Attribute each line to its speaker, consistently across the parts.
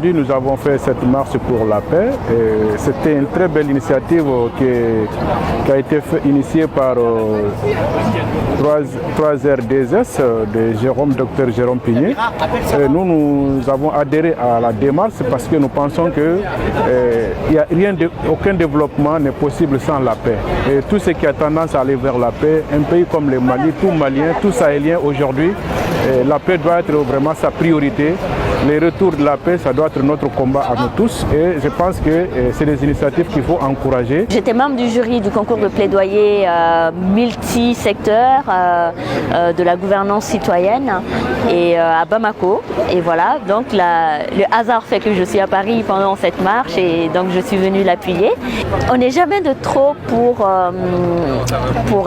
Speaker 1: Aujourd'hui, nous avons fait cette marche pour la paix. C'était une très belle initiative qui a été initiée par 3RDS de Dr Jérôme Pigné. Nous avons adhéré à la démarche parce que nous pensons que aucun développement n'est possible sans la paix. Et tout ce qui a tendance à aller vers la paix, un pays comme le Mali, tout Malien, tout Sahélien aujourd'hui, la paix doit être vraiment sa priorité. Les retours de la paix, ça doit être notre combat à nous tous et je pense que c'est des initiatives qu'il faut encourager.
Speaker 2: J'étais membre du jury du concours de plaidoyer multi-secteur de la gouvernance citoyenne et à Bamako. Et voilà, donc le hasard fait que je suis à Paris pendant cette marche et donc je suis venue l'appuyer. On n'est jamais de trop pour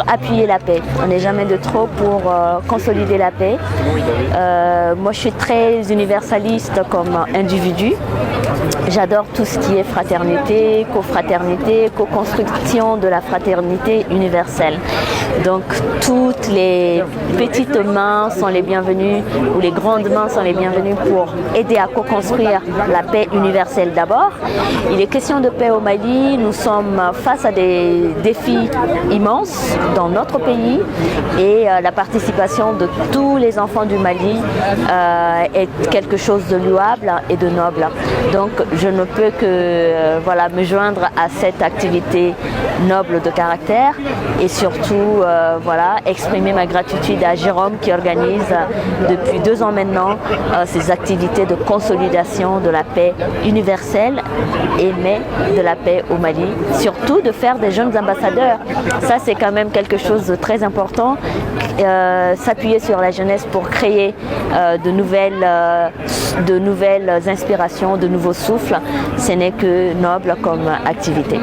Speaker 2: appuyer la paix. On n'est jamais de trop pour consolider la paix. Moi, je suis très universaliste comme individu. J'adore tout ce qui est fraternité, cofraternité, co-construction de la fraternité universelle. Donc toutes les petites mains sont les bienvenues ou les grandes mains sont les bienvenues pour aider à co-construire la paix universelle d'abord. Il est question de paix au Mali. Nous sommes face à des défis immenses dans notre pays et la participation de tous les enfants du Mali est quelque chose de louable et de noble. Donc je ne peux que me joindre à cette activité noble de caractère et surtout exprimer ma gratitude à Jérôme qui organise depuis 2 ans maintenant ces activités de consolidation de la paix universelle et de la paix au Mali. Surtout de faire des jeunes ambassadeurs. Ça c'est quand même quelque chose de très important. S'appuyer sur la jeunesse pour créer de nouvelles inspirations, de nouveaux souffles, ce n'est que noble comme activité.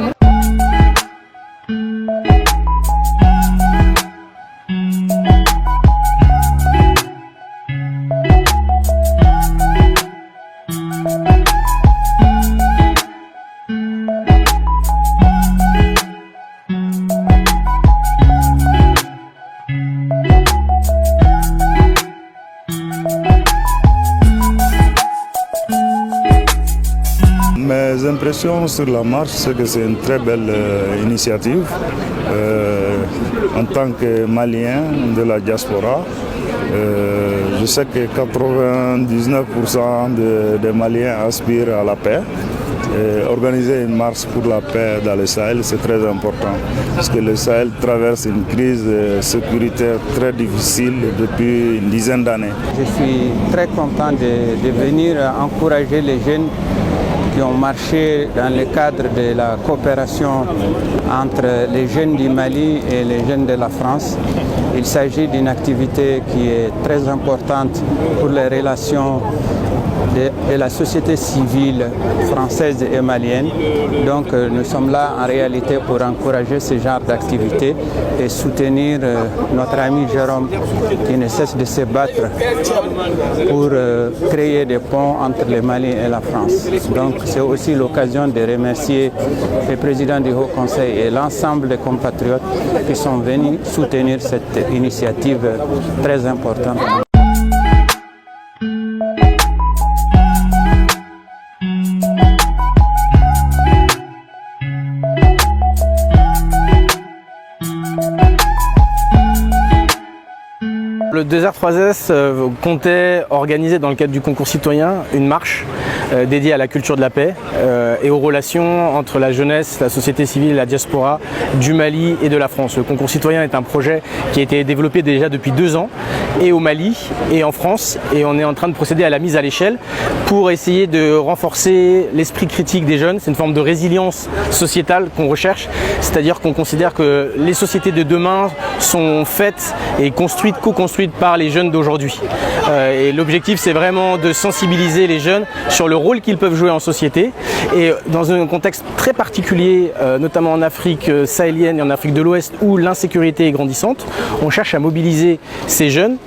Speaker 3: Mes impressions sur la marche, c'est que c'est une très belle initiative. En tant que Malien de la diaspora, je sais que 99% des Maliens aspirent à la paix. Organiser une marche pour la paix dans le Sahel, c'est très important parce que le Sahel traverse une crise sécuritaire très difficile depuis une dizaine d'années.
Speaker 4: Je suis très content de venir encourager les jeunes qui ont marché dans le cadre de la coopération entre les jeunes du Mali et les jeunes de la France. Il s'agit d'une activité qui est très importante pour les relations de la société civile française et malienne. Donc nous sommes là en réalité pour encourager ce genre d'activité et soutenir notre ami Jérôme qui ne cesse de se battre pour créer des ponts entre le Mali et la France. Donc c'est aussi l'occasion de remercier le président du Haut Conseil et l'ensemble des compatriotes qui sont venus soutenir cette initiative très importante.
Speaker 5: Le 2R3S comptait organiser dans le cadre du concours citoyen une marche dédiée à la culture de la paix et aux relations entre la jeunesse, la société civile et la diaspora du Mali et de la France. Le concours citoyen est un projet qui a été développé déjà depuis 2 ans et au Mali et en France, et on est en train de procéder à la mise à l'échelle pour essayer de renforcer l'esprit critique des jeunes. C'est une forme de résilience sociétale qu'on recherche, c'est-à-dire qu'on considère que les sociétés de demain sont faites et construites, co-construites par les jeunes d'aujourd'hui. Et l'objectif, c'est vraiment de sensibiliser les jeunes sur le rôle qu'ils peuvent jouer en société. Et dans un contexte très particulier, notamment en Afrique sahélienne et en Afrique de l'Ouest, où l'insécurité est grandissante, on cherche à mobiliser ces jeunes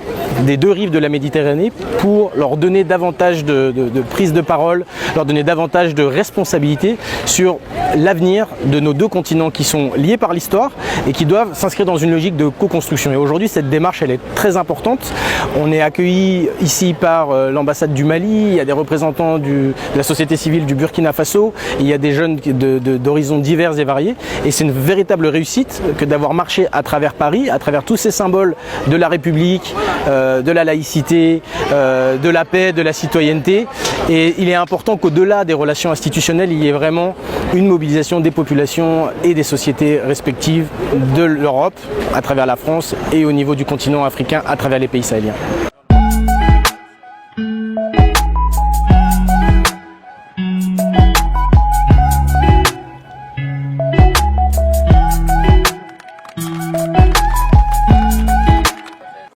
Speaker 5: des deux rives de la Méditerranée pour leur donner davantage de prise de parole, leur donner davantage de responsabilité sur l'avenir de nos deux continents qui sont liés par l'histoire et qui doivent s'inscrire dans une logique de co-construction. Et aujourd'hui, cette démarche, elle est très importante. On est accueillis ici par l'ambassade du Mali, il y a des représentants de la société civile du Burkina Faso, il y a des jeunes d'horizons divers et variés. Et c'est une véritable réussite que d'avoir marché à travers Paris, à travers tous ces symboles de la République, de la laïcité, de la paix, de la citoyenneté. Et il est important qu'au-delà des relations institutionnelles, il y ait vraiment une mobilisation des populations et des sociétés respectives de l'Europe, à travers la France, et au niveau du continent africain, à travers les pays sahéliens.